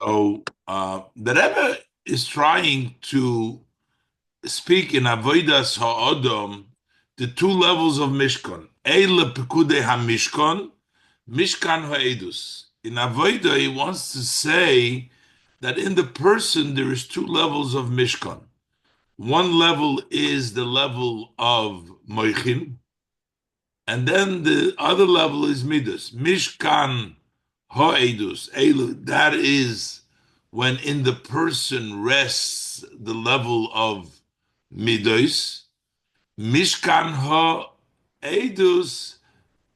So the Rebbe is trying to speak in Avodas Ha'odom the two levels of Mishkan. Eile Pekudei HaMishkan, Mishkan Ha'edus. In Avodah, he wants to say that in the person there is two levels of Mishkan. One level is the level of Moichin, and then the other level is Midas. Mishkan Ha'edus. That is when in the person rests the level of Midas. Mishkan Ha'edus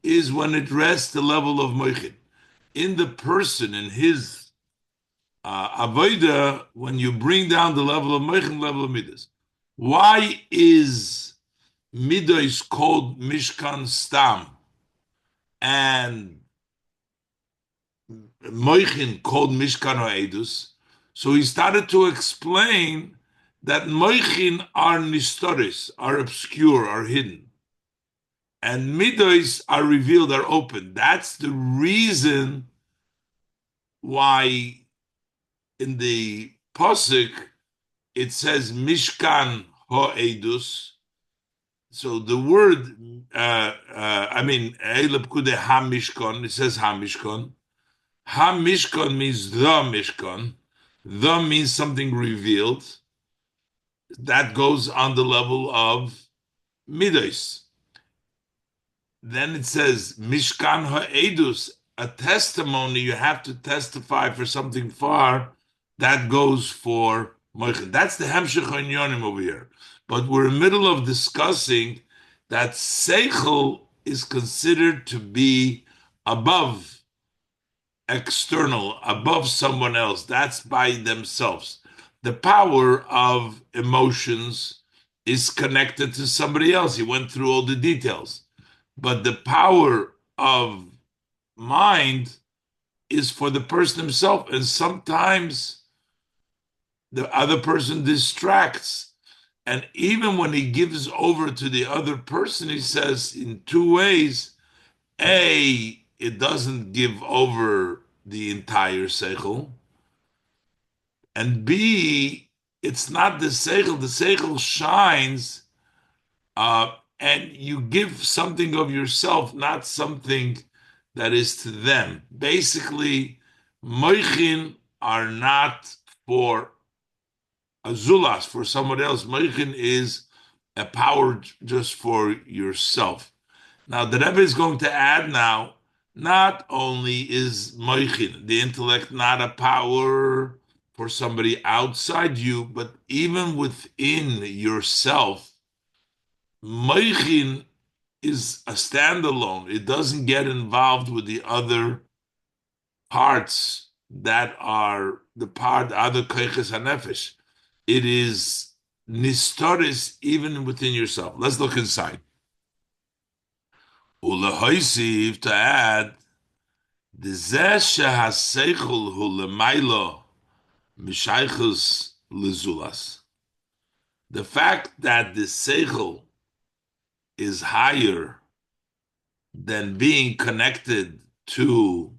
is when it rests the level of Moichin. In the person, in his Avodah, when you bring down the level of Moichin, level of Midas. Why is Midas called Mishkan Stam and Moichin called Mishkan Ha'edus? So he started to explain that Moichin are Nistoris, are obscure, are hidden. And Midos are revealed, are open. That's the reason why in the Pasuk it says Mishkan Ha'edus. So the word, Eile Pekudei HaMishkan, it says HaMishkan. HaMishkan means the Mishkan. The means something revealed. That goes on the level of Midos. Then it says Mishkan Ha'edus, a testimony, you have to testify for something far, that goes for Moichin. That's the Hemshech Inyonim over here. But we're in the middle of discussing that Seichel is considered to be above, external, above someone else. That's by themselves. The power of emotions is connected to somebody else. He went through all the details. But the power of mind is for the person himself. And sometimes the other person distracts. And even when he gives over to the other person, he says in two ways. A, it doesn't give over the entire seichel. And B, it's not the seichel. The seichel shines, and you give something of yourself, not something that is to them. Basically, moichin are not for azulas, for someone else. Moichin is a power just for yourself. Now, the Rebbe is going to add now, not only is moichin, the intellect, not a power for somebody outside you, but even within yourself, moichin is a standalone. It doesn't get involved with the other parts that are the other koiches hanefesh. It is nistoris even within yourself. Let's look inside. Ulehoisiv, to add, the zeh shehaseichel hu lemailo mishaychus lezulas. The fact that the seichel is higher than being connected to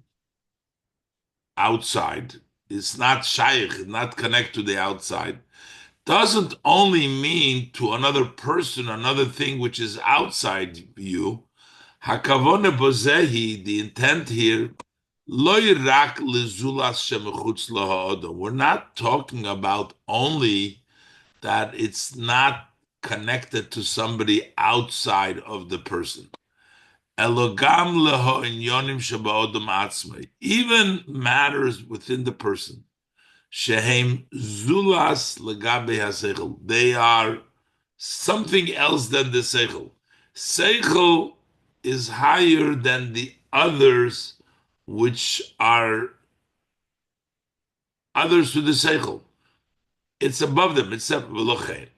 outside, it's not shaykh, not connect to the outside, doesn't only mean to another person, another thing which is outside you. Hakavone bozehi, the intent here, loy rak lezulas shemechutz laha'odom. We're not talking about only that it's not connected to somebody outside of the person. Elogam lehoinyonim shebaodom atzmei, even matters within the person. Shehem zulas legabe haseichel. They are something else than the seichel. Seichel is higher than the others, which are others to the seichel. It's above them. It's separate.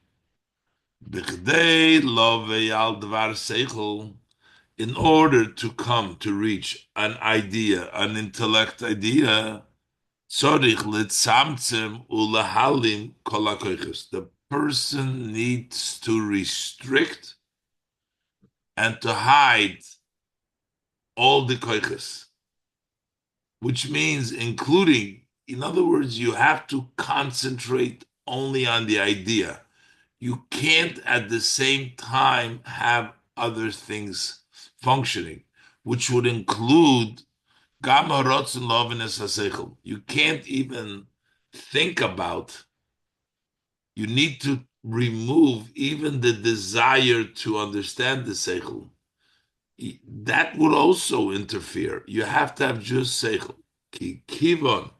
B'chdei lo ve'al dvar seichel, in order to come to reach an idea, an intellect idea, tzorich litzamtzem ulahalim kol hakoiches. The person needs to restrict and to hide all the koiches, which means including In other words, you have to concentrate only on the idea. You can't at the same time have other things functioning, which would include gam harotzen lovenes hasechel. You can't even think about. You need to remove even the desire to understand the seichel. That would also interfere. You have to have just seichel. Ki kivon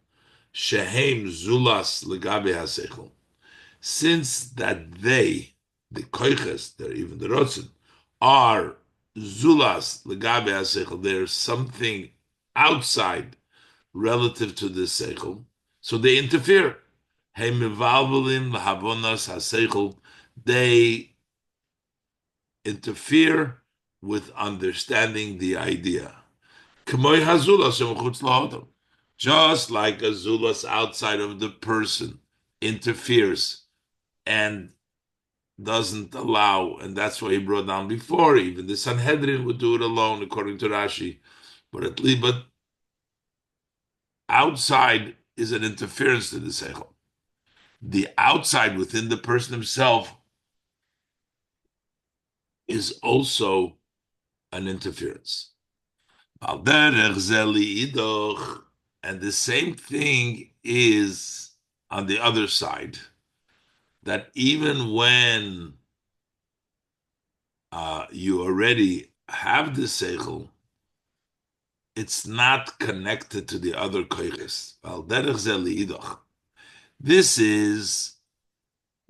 shehem zulas legabe hasechel. Since that they, the koiches, they're even the rotzen, are zulas legabe hasechel, there's something outside relative to the seichel, so they interfere. Hey mivalvelim lahavonas haseichel, they interfere with understanding the idea. K'moy hazulas shemachutz lahodam, just like a zulas outside of the person interferes and doesn't allow, and that's why he brought down before. Even the Sanhedrin would do it alone, according to Rashi. But at least, but outside is an interference to the seichel. The outside within the person himself is also an interference. And the same thing is on the other side, that even when you already have the seichel, it's not connected to the other koiches. This is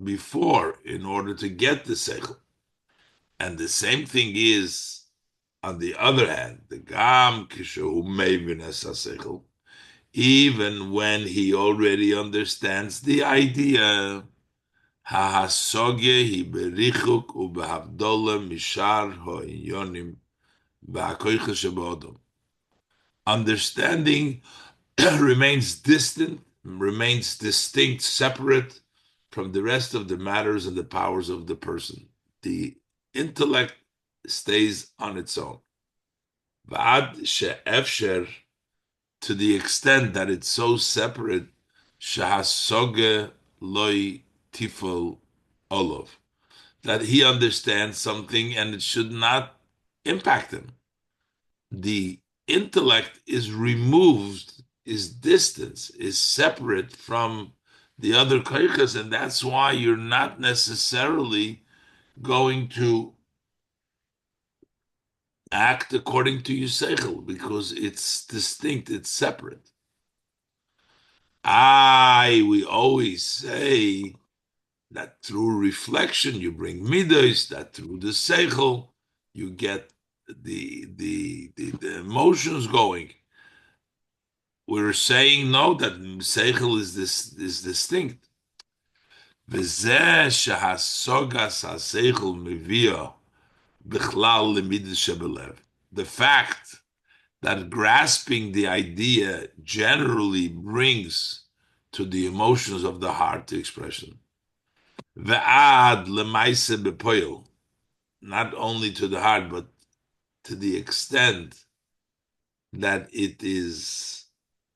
before, in order to get the seichel. And the same thing is, on the other hand, the gam kishu meivinas haseichel, even when he already understands the idea, hahasogye hi berichuk ubehavdola mishar ho'inyonim ba'akoiches shebodom. Understanding remains distant, remains distinct, separate from the rest of the matters and the powers of the person. The intellect stays on its own. V'ad she'efsher, to the extent that it's so separate, shehasoge loy tifol olov, that he understands something and it should not impact him. The intellect is removed, is distance, is separate from the other koiches, and that's why you're not necessarily going to act according to your seichel, because it's distinct, it's separate. We always say that through reflection you bring midos, that through the seichel you get the emotions going. We're saying no, that seichel is distinct. V'zeh shehasogas haseichel mevia bichlal lemidas shebelev. The fact that grasping the idea generally brings to the emotions of the heart to expression. Ve'ad lemaise bepoil, not only to the heart, but to the extent that it is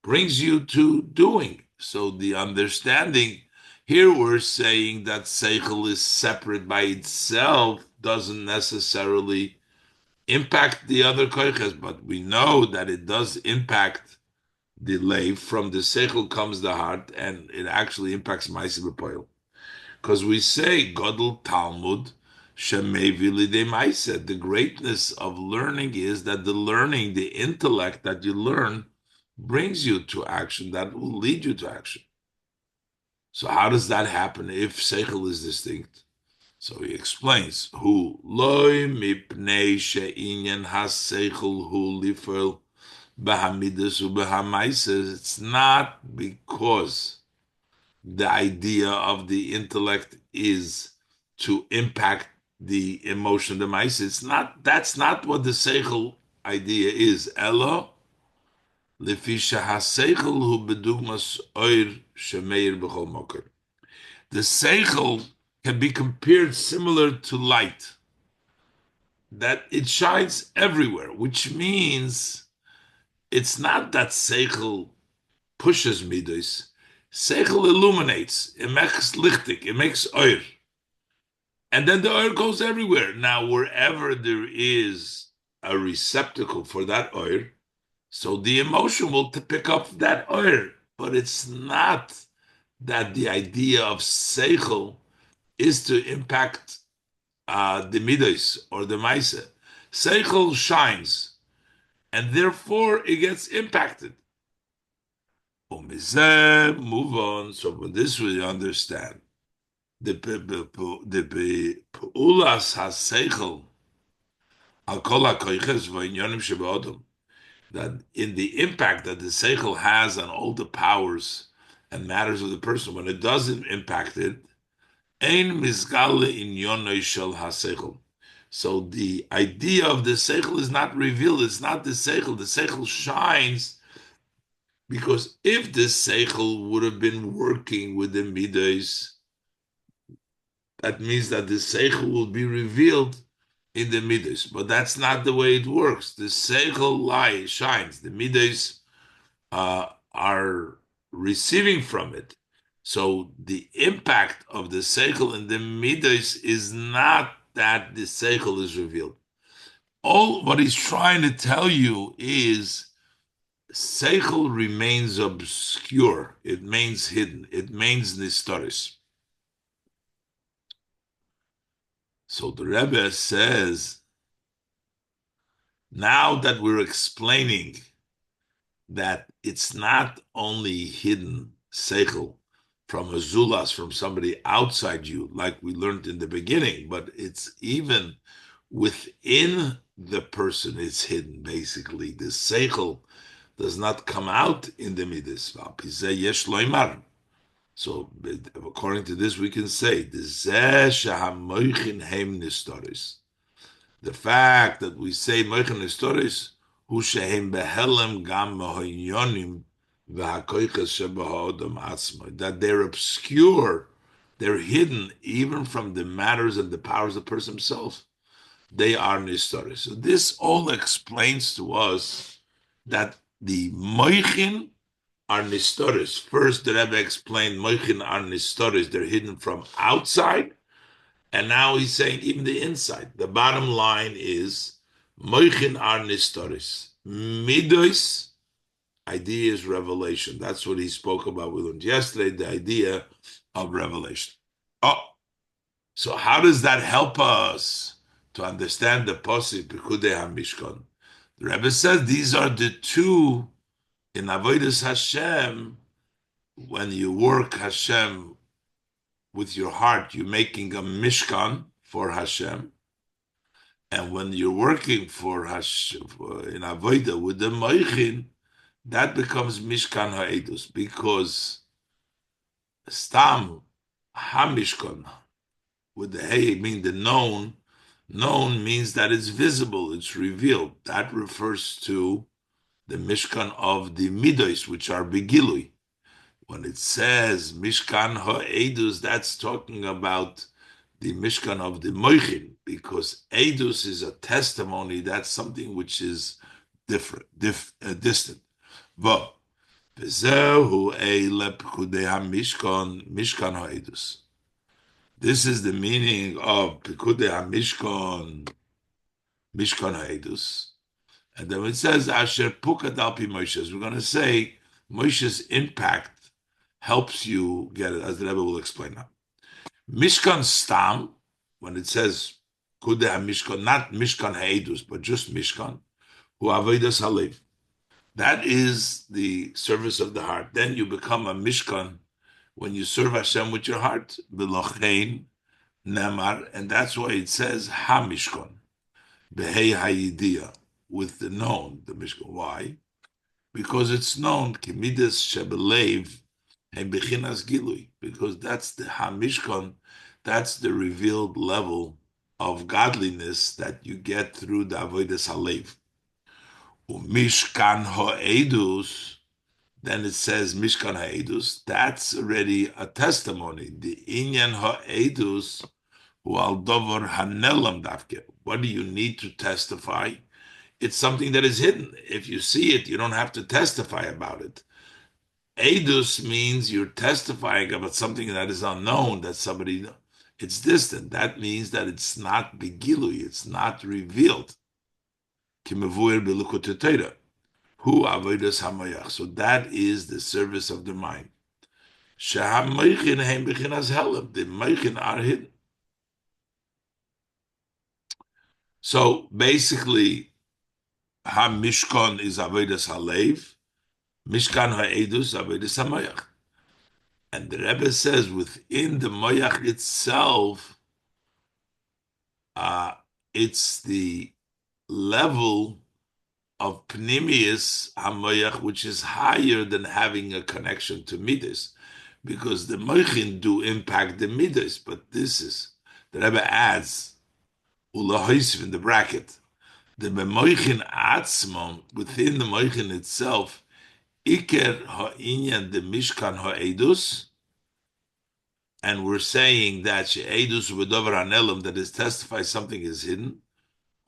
brings you to doing. So the understanding, here we're saying that seichel is separate by itself, doesn't necessarily impact the other koiches, but we know that it does impact the lay. From the seichel comes the heart, and it actually impacts ma'aseh b'poil. Because we say Godel Talmud Shemevi Lidei Ma'aseh. The greatness of learning is that the learning, the intellect that you learn, brings you to action, that will lead you to action. So how does that happen if seichel is distinct? So he explains, Hu loy mipnei she'inyan haseichel hu lifel b'hamidus u'b'hamaises. It's not because the idea of the intellect is to impact the emotion, the ma'aseh. It's not. That's not what the seichel idea is. Elo lefi shehaseichel hu bedugmas oir shemeir b'chol moker. The seichel can be compared similar to light, that it shines everywhere, which means it's not that seichel pushes midos, seichel illuminates. It makes lichtig. It makes oir. And then the oil goes everywhere. Now, wherever there is a receptacle for that oil, so the emotion will pick up that oil. But it's not that the idea of seichel is to impact the midos or the maisa. Seichel shines, and therefore it gets impacted. Move on. So with this we understand the peulas haseichel al kol hakoyches v'inyonim shebe'odom, that in the impact that the seichel has on all the powers and matters of the person, when it doesn't impact it, ein misgale inyonoi shel haseichel. So the idea of the seichel is not revealed. It's not the seichel. The seichel shines because if the seichel would have been working with the midos, that means that the seichel will be revealed in the midos. But that's not the way it works. The seichel shines. The midos are receiving from it. So the impact of the seichel in the midos is not that the seichel is revealed. All what he's trying to tell you is seichel remains obscure. It remains hidden. It remains nistoris. So the Rebbe says, now that we're explaining that it's not only hidden seichel from a zulas, from somebody outside you, like we learned in the beginning, but it's even within the person, it's hidden, basically. The seichel does not come out in the midas. So according to this, we can say, the fact that we say moichin nistoris, hu shehem behelem gam mehoinyonim v'hakoiches sheba'odam atzma, that they're obscure, they're hidden even from the matters and the powers of the person himself. They are nistoris. So this all explains to us that the moichin are nistoris. First, the Rebbe explained moichin are nistoris, they're hidden from outside. And now he's saying even the inside. The bottom line is moichin are nistoris. Midos, idea is revelation. That's what he spoke about. We learned yesterday, the idea of revelation. Oh, so how does that help us to understand the posik Pekudei HaMishkan? The Rebbe says these are the two in avodas Hashem. When you work Hashem with your heart, you're making a mishkan for Hashem. And when you're working for Hashem in avodah with the moichin, that becomes mishkan ha'edus, because stam hamishkan with the hey mean the known means that it's visible, it's revealed. That refers to the mishkan of the midos, which are begilui. When it says Mishkan ha'edus, that's talking about the Mishkan of the Moichin, because edus is a testimony. That's something which is different, distant. But Mishkan ha'edus. This is the meaning of Pekudei HaMishkan, Mishkan ha'edus. And then it says Asher Pukad al pi Moshe. We're going to say Moshe's impact helps you get it, as the Rebbe will explain now. Mishkan Stam, when it says Pekudei HaMishkan, not Mishkan ha'edus, but just Mishkan, hu avodas halev. That is the service of the heart. Then you become a Mishkan when you serve Hashem with your heart. V'lochein nemar, and that's why it says HaMishkan, Behei HaYidiyah, with the known, the Mishkan. Why? Because it's known, Kemidas Shebelev, and Bechinas Gilui, because that's the HaMishkan, that's the revealed level of godliness that you get through the Avodas Halev. Mishkan Ha'edus, then it says Mishkan Ha'edus, that's already a testimony. The Inyan Ha'edus, Wal Dover Hanelam Davke. What do you need to testify? It's something that is hidden. If you see it, you don't have to testify about it. Adus means you're testifying about something that is unknown, that somebody, it's distant. That means that it's not begilui, it's not revealed. Kimevuer b'lukut Torah. Hu avodas hamayach. So that is the service of the mind. Shehamaychin heim b'chinas helam. The maychin are hidden. So basically, ha-mishkan is avodas halev. Mishkan ha-edus avodas hamayach. And the Rebbe says within the mayach itself, it's the level of pnimius hamayach, which is higher than having a connection to midas, because the moichin do impact the midas. But this is the Rebbe adds ulahoisiv in the bracket. The moichin atzmon, within the moichin itself, iker ha'inyan the mishkan ha'edus. And we're saying that she'edus v'dover hanelam, that is testifies something is hidden.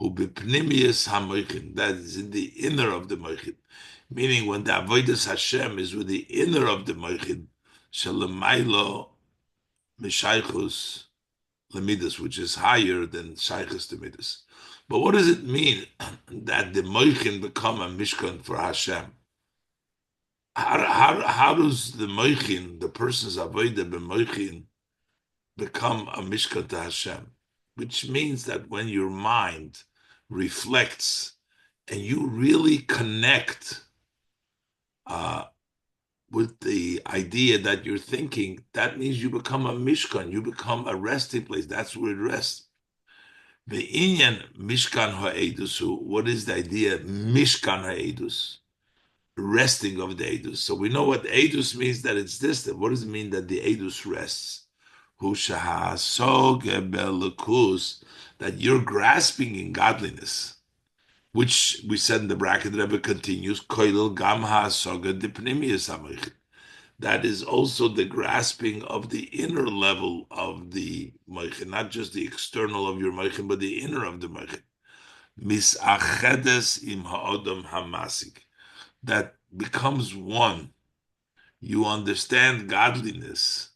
Ubipnimius hamoichin, that is in the inner of the moichin. Meaning when the avodas Hashem is with the inner of the moichin, shalemailo mishaychus lemidas, which is higher than shaychus to midas. But what does it mean that the moichin become a mishkan for Hashem? How does the moichin, the person's avodah b'moichin, become a mishkan to Hashem? Which means that when your mind reflects and you really connect with the idea that you're thinking, that means you become a mishkan, you become a resting place. That's where it rests. The inyan mishkan ha'edus, what is the idea? Mishkan ha'edus, resting of the edus. So we know what edus means, that it's distant. What does it mean that the edus rests? That you're grasping in godliness, which we said in the bracket, Rebbe continues, that is also the grasping of the inner level of the moichin, not just the external of your moichin, but the inner of the moichin. Misachedes im ha'odam hamasik, that becomes one. You understand godliness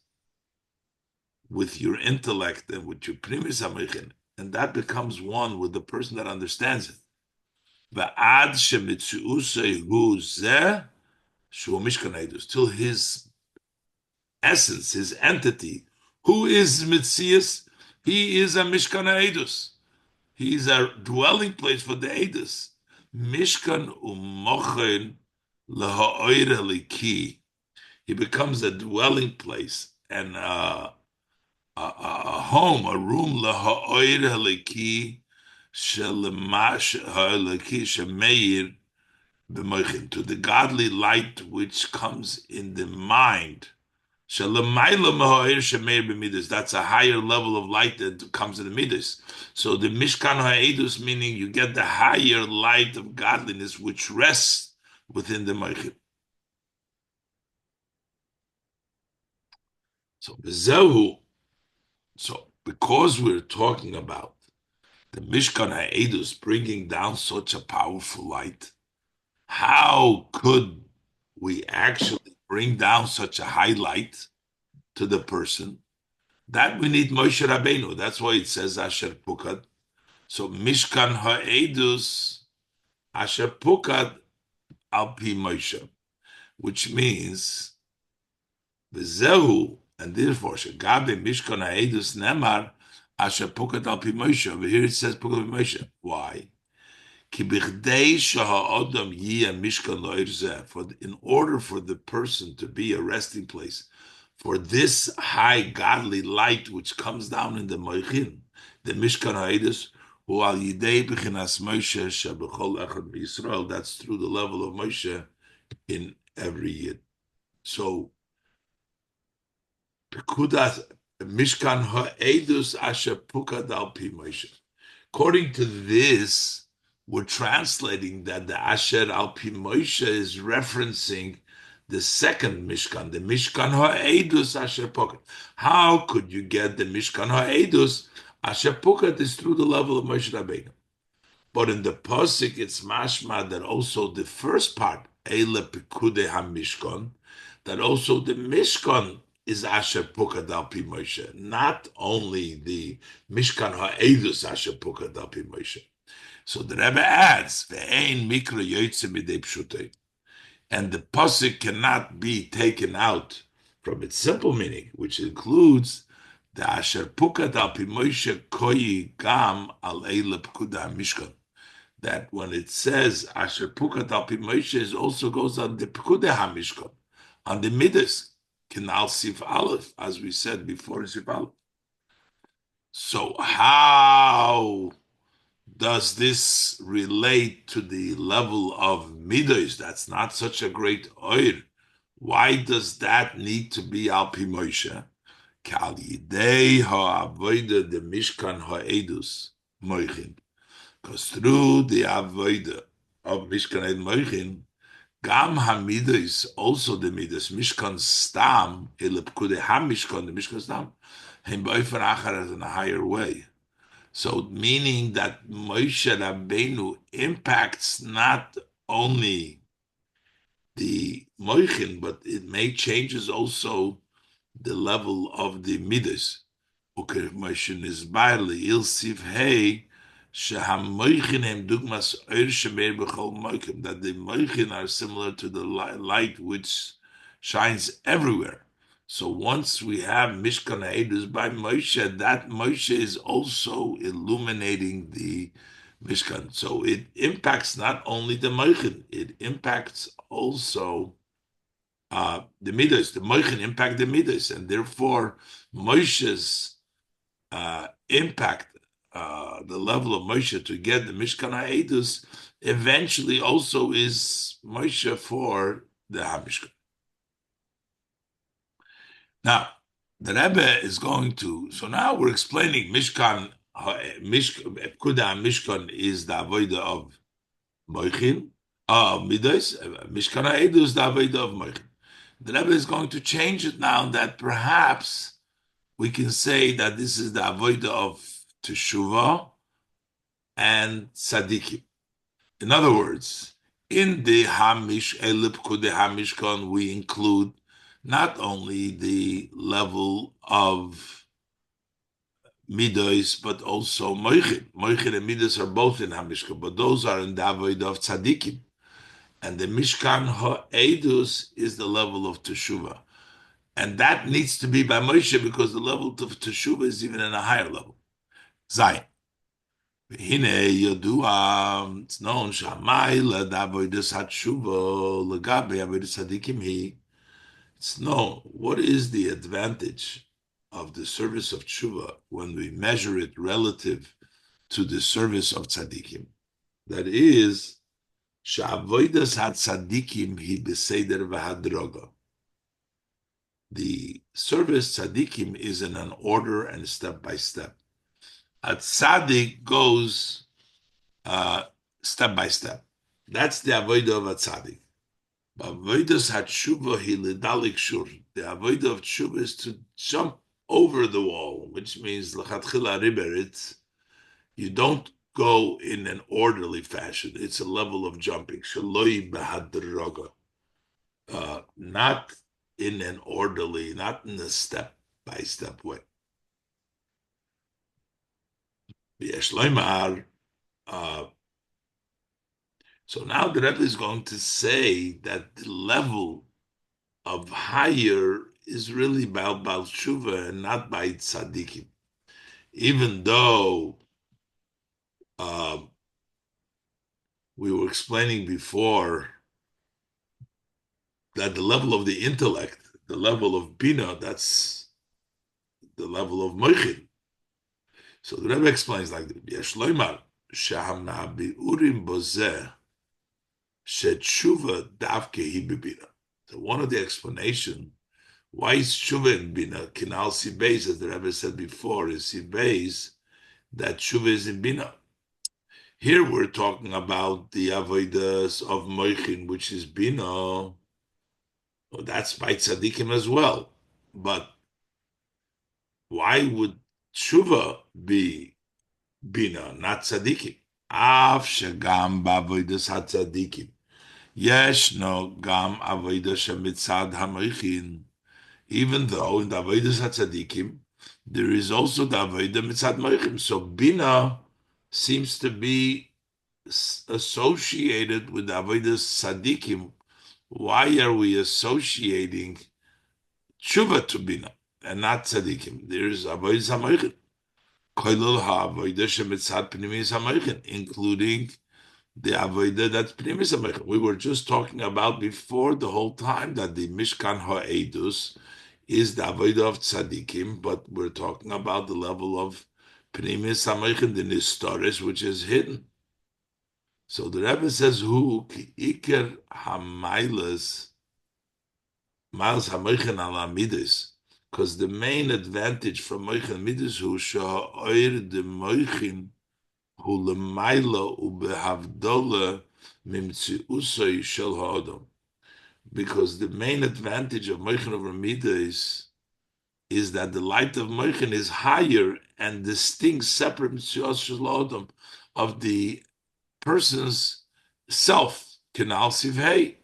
with your intellect and with your primis hamichin, and that becomes one with the person that understands it. Va'ad shemitzuusei hu zeh shu mishkan edus, till his essence, his entity, who is mitzias, he is a mishkan edus. He is a dwelling place for the edus. Mishkan umochen laha'oira liki. He becomes a dwelling place and a home, a room, laha'oir haliki shelemash haliki shemeir b'moichin, to the godly light which comes in the mind. Shelemayla mahoir shemeir b'midas. That's a higher level of light that comes in the midas. So the mishkan ha'edus, meaning you get the higher light of godliness which rests within the moichin. So b'zehu. So, because we're talking about the Mishkan HaEdus bringing down such a powerful light, how could we actually bring down such a high light to the person? That we need Moshe Rabbeinu. That's why it says Asher Pukad. So, Mishkan HaEdus Asher Pukad Al Pi Moshe, which means V'zehu. And therefore, Shagabe Mishkan HaEdus Nemar Asher Pukad Al Pi Moshe. Over here it says Pukad Al Pi Moshe. Why? Ki bichdei sheha'odam yiyeh Mishkan Lo'er Zeh. For in order for the person to be a resting place for this high godly light which comes down in the Moichin, the Mishkan HaEdus, Hu Al Yidei B'chinas Moshe Shebechol Echad B'Yisrael. That's through the level of Moshe in every Yid. So Pekudas Mishkan HaEdus Asher Pukad Al Pi Moshe. According to this, we're translating that the Asher Al Pi Moshe is referencing the second Mishkan, the Mishkan HaEdus Asher Pukad. How could you get the Mishkan HaEdus Asher Pukad is through the level of Moshe Rabbeinu? But in the Pasuk, it's mashma that also the first part, Eile Pekude HaMishkan, that also the Mishkan is Asher Pukad al Pi Moshe, not only the Mishkan ha'edus Asher Pukad al Pi Moshe. So the Rebbe adds, "Ve'ein mikra yoytze midei pshutei," and the pasuk cannot be taken out from its simple meaning, which includes the Asher Pukad al Pi Moshe koyi gam al eile pekuda Mishkan. That when it says Asher Pukad al Pi Moshe, it also goes on the pekuda HaMishkan, on the midas, Kinal Sif Aleph, as we said before in Sif Aleph. So how does this relate to the level of midas? That's not such a great oir. Why does that need to be al pi Moshe? Kal yidei ha'avoida the mishkan ha'edus moichin. Because through the avoida of mishkan ed moichin, gam hamidas, also the midas mishkan stam elipkude hamishkan, the mishkan stam hem ba'ofen achar, as in a higher way. So meaning that Moshe Rabbeinu impacts not only the moichin, but it may changes also the level of the midas. Okay, Moshe Nizbar il siv hey shehamoichin hem dugmas oir shemeir b'chol moichin, that the moichin are similar to the light which shines everywhere. So once we have Mishkan Ha'edus by Moshe, that Moshe is also illuminating the Mishkan. So it impacts not only the Moichin, it impacts also the Midas. The Moichin impact the Midas, and therefore Moshe's impact, the level of Moshe to get the Mishkan Ha'edus, eventually also is Moshe for the HaMishkan. Now, the Rebbe is going to, so now we're explaining Mishkan, Pekuda Mishkan is the avodah of Moichin, Midas, Mishkan Ha'edu is the avodah of Moichin. The Rebbe is going to change it now that perhaps we can say that this is the avodah of Teshuvah and Tzadikim. In other words, in the Pekuda HaMishkan, we include not only the level of midas, but also moichin. Moichin and midas are both in HaMishkan, but those are in the avodah of tzadikim. And the Mishkan ha'edus is the level of teshuvah. And that needs to be by Moshe because the level of teshuvah is even in a higher level. Zayin. It's known shamayla da avodas hatshuva legabe avodas tzadikim hi. It's known what is the advantage of the service of tshuva when we measure it relative to the service of tzaddikim. That is, she'avodas hatzaddikim hi beseder v'hadroga. The service tzaddikim is in an order and step by step. A tzaddik goes step by step. That's the avodah of a tzaddik. Avodas hatshuva hi lidalik shur. The avodah of tshuva is to jump over the wall, which means l'chatchila riber. It's you don't go in an orderly fashion. It's a level of jumping. Shaloi behadroga. Not in an orderly, not in a step by step way. So now the Rebbe is going to say that the level of higher is really by Baal Tshuva and not by Tzaddikim. Even though we were explaining before that the level of the intellect, the level of Bina, that's the level of Moichin. So the Rebbe explains like this: Yeshloimar shehamna biurim bozeh shetshuva davke hi bebina. So one of the explanation why is tshuva in bina kinal sibeis, as the Rebbe said before, is sibeis that tshuva is in bina. Here we're talking about the avodas of moichin, which is bina. Well, that's by tzaddikim as well. But why would tshuva be bina, not tzaddikim? Af shegam b'avodas hatzaddikim. Yesh no gam avodah shemitzad hamoichin. Even though in the avodah hatzadikim there is also the avodah mitzad moichim. So bina seems to be associated with the avodah tzadikim. Why are we associating tshuva to bina and not tzadikim? There is avodah hamoichin. Koilul ha-avodah shemitzad pnimis hamoichin, including the avodah that's pnimis hamoichin. We were just talking about before the whole time that the Mishkan ha'edus is the avodah of tzadikim, but we're talking about the level of pnimis hamoichin, the nistoris, which is hidden. So the Rebbe says, "Who ki iker hamailas miles hamoichin ala midas." Because the main advantage from moichin midas who sha'oir the moichin who lemaila ubehavdola mimtziusay shel ha'adam. Because the main advantage of moichin over midas is that the light of moichin is higher and distinct, separate mtzius shel ha'adam of the person's self. Kenal sivhei.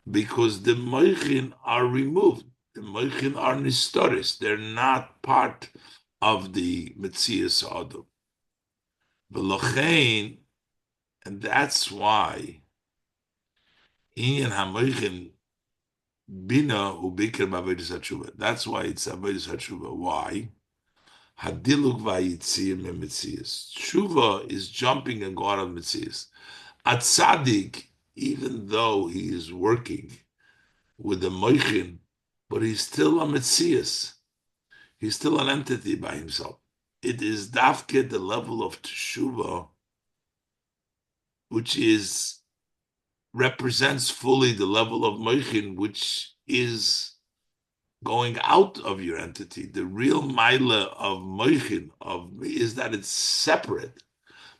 Because the moichin are removed. The moichin are nistoris. They're not part of the Metzias Adam. V'lochein, and that's why inyan hamoichin bina ubikir b'avodas hatshuva. That's why it's avodas hatshuva. Why? Hadiluk vayitzir memetzias. Tshuva is jumping and going out of metzias. A tzaddik, even though he is working with the moichin, but he's still a metzias. He's still an entity by himself. It is dafke the level of teshuva, which is represents fully the level of moichin, which is going out of your entity. The real maila of moichin is that it's separate.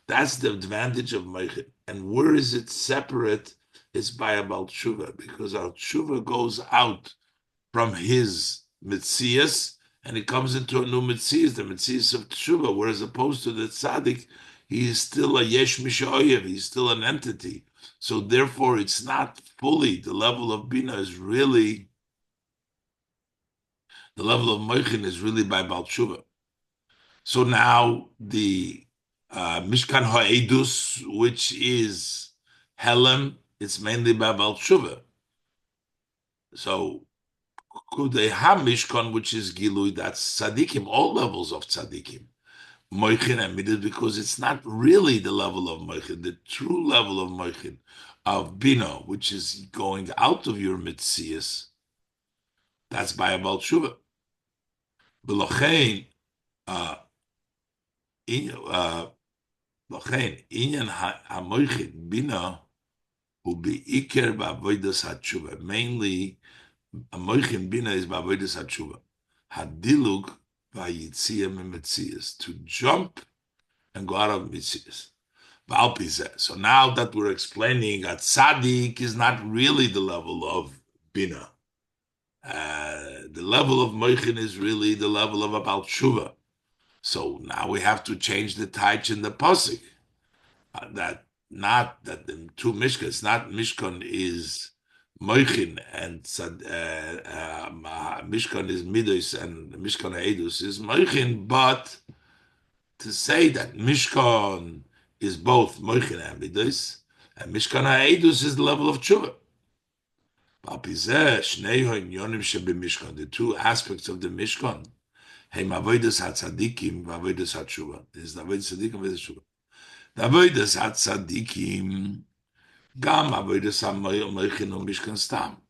That's the advantage of moichin. And where is it separate? It's by a Baal Tshuva, because our Tshuva goes out from his Metzias and it comes into a new Metzias, the Metzias of Tshuva, whereas opposed to the Tzaddik, he is still a Yesh Mishaoyev, he's still an entity. So therefore, it's not fully, the level of Bina is really, the level of Moichin is really by Baal Tshuva. So now the Mishkan Ha'edus, which is Helem, it's mainly by Baal Tshuva. So Pekudei HaMishkan, which is Gilui, that's Tzadikim, all levels of Tzadikim. Moichin and Midas, because it's not really the level of Moichin, the true level of Moichin, of Bina, which is going out of your Metzias, that's by a Baal Tshuva. B'lochein, inyan ha-Moichin, Bina, hu be'iker ba'avodas ha-tshuva. Mainly, a moichin bina is ba'avodas hatshuva. Hadilug vayitzia memetzias, to jump and go out of metzias. So now that we're explaining that tzaddik is not really the level of bina. The level of moichin is really the level of about tshuva. So now we have to change the taich in the pasuk. That not that the two mishkans, not mishkan is Moichin and Mishkan is Midos and Mishkan Edus is Moichin, but to say that Mishkan is both Moichin and Midos, and Mishkan Edus is the level of Tshuva. The two aspects of the Mishkan, Heim Avodas HaTzadikim v'Avodas HaTshuva. This is the Avodas HaTzadikim and Avodas HaTshuva. The Avodas HaTzadikim Gam Avodas HaMoichin u'Mishkan Stam.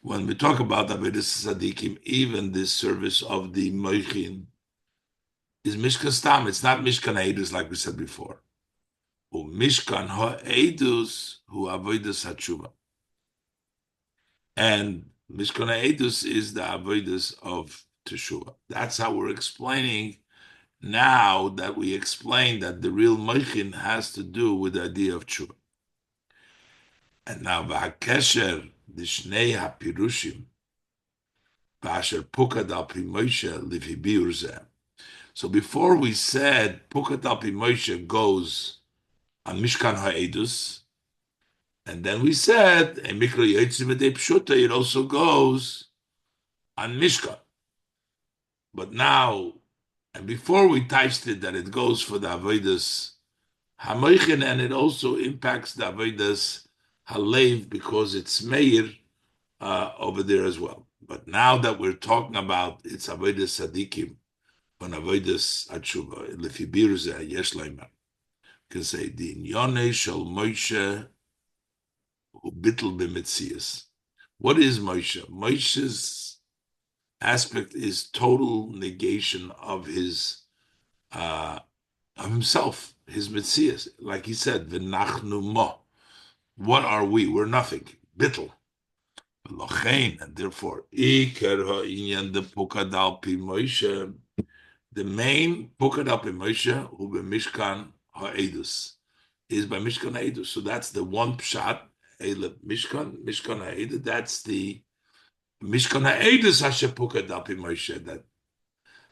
When we talk about Avodas Tzadikim, even this service of the Moichin is Mishkan Stam. It's not Mishkan Ha'edus like we said before. Mishkan Ha'edus hu Avodas HaTshuva. And Mishkan Ha'edus is the Avodas of Teshuva. That's how we're explaining now that we explained that the real Moichin has to do with the idea of Teshuva. And now, V'hakesher Dishnei HaPirushim V'asher Pokad al Pi Moshe Livhi Biur Zeh. So before we said Pokad al Pi Moshe goes on Mishkan Ha'edus, And then we said, it also goes on Mishkan. But now, and before we touched it, that it goes for the Avodas Hamoichin, and it also impacts the Avodas Halev because it's Meir over there as well. But now that we're talking about it's Avodas Sadikim and Avodas Atshuva, Lefibir Zeh Yesh Leimer, can say the Inyone Shel Moshe Ubitl B'Metzias. What is Moshe? Moshe's aspect is total negation of his of himself, his Metzias. Like he said, V'nachnu mo. What are we? We're nothing. Bittel. And therefore, Iker ha'inyan de Pokad al pi Moshe. The main Pokad al pi Moshe, who be Mishkan ha'edus, is by Mishkan ha'edus. So that's the one pshat. Mishkan ha'edus. That's the Mishkan ha'edus Hashem Pokad al pi Moshe. That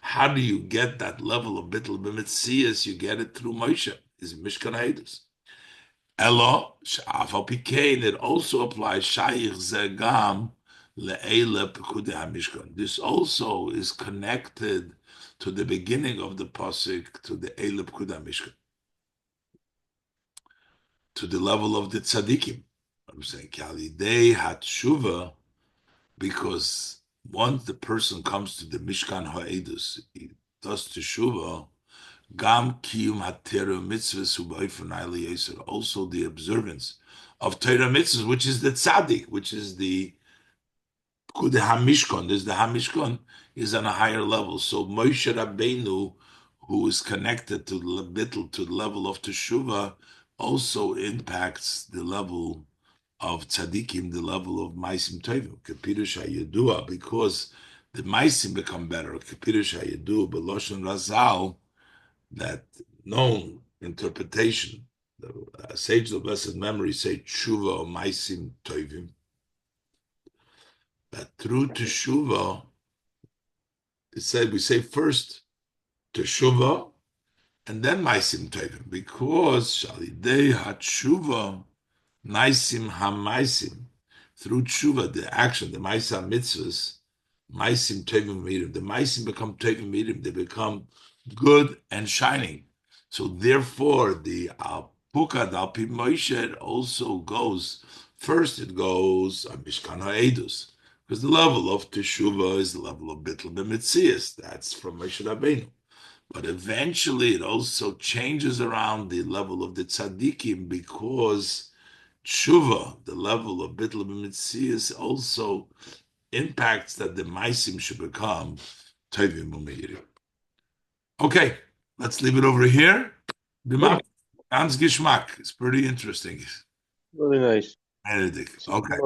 how do you get that level of bittul b'mitzias? You get it through Moshe. Is Mishkan ha'edus. Elo she'afal pikein. It also applies shayich zegam le'ele pekudei hamishkan. This also is connected to the beginning of the pasuk, to the ele pekudei hamishkan, to the level of the tzaddikim. I'm saying kalidei hatshuva, because once the person comes to the Mishkan ha'edus, he does teshuva. Gam kiyum hatera mitzvahs u'ba'ifon ha'ili yisur. Also the observance of Torah mitzvahs, which is the tzaddik, which is the hamishkon. There's the hamishkon is on a higher level. So Moshe Rabbeinu, who is connected to the level of teshuva, also impacts the level of tzaddikim, the level of maisim tovim. Kepirush ha'yedua, because the maisim become better. Kepirush ha'yedua b'loshon razal. That known interpretation, the sages of blessed memory say tshuva or maisim tovim. That through teshuva, it said we say first teshuva and then maisim tovim, because shalidei hatshuva maisim hamaisim, through tshuva, the action, the maisim mitzvahs, maisim tovim midim, the maisim become tovim midim, they become good and shining. So therefore, the Pukad al pi Moshe also goes, first it goes on Mishkan ha'edus, because the level of Teshuvah is the level of Bittul b'Metzias. That's from Moshe Rabbeinu. But eventually it also changes around the level of the Tzaddikim, because Tshuva, the level of Bittul b'Metzias, also impacts that the Maisim should become Tovim u'Meirim. Okay, let's leave it over here. Hans Geschmack. It's pretty interesting. Really nice. Okay.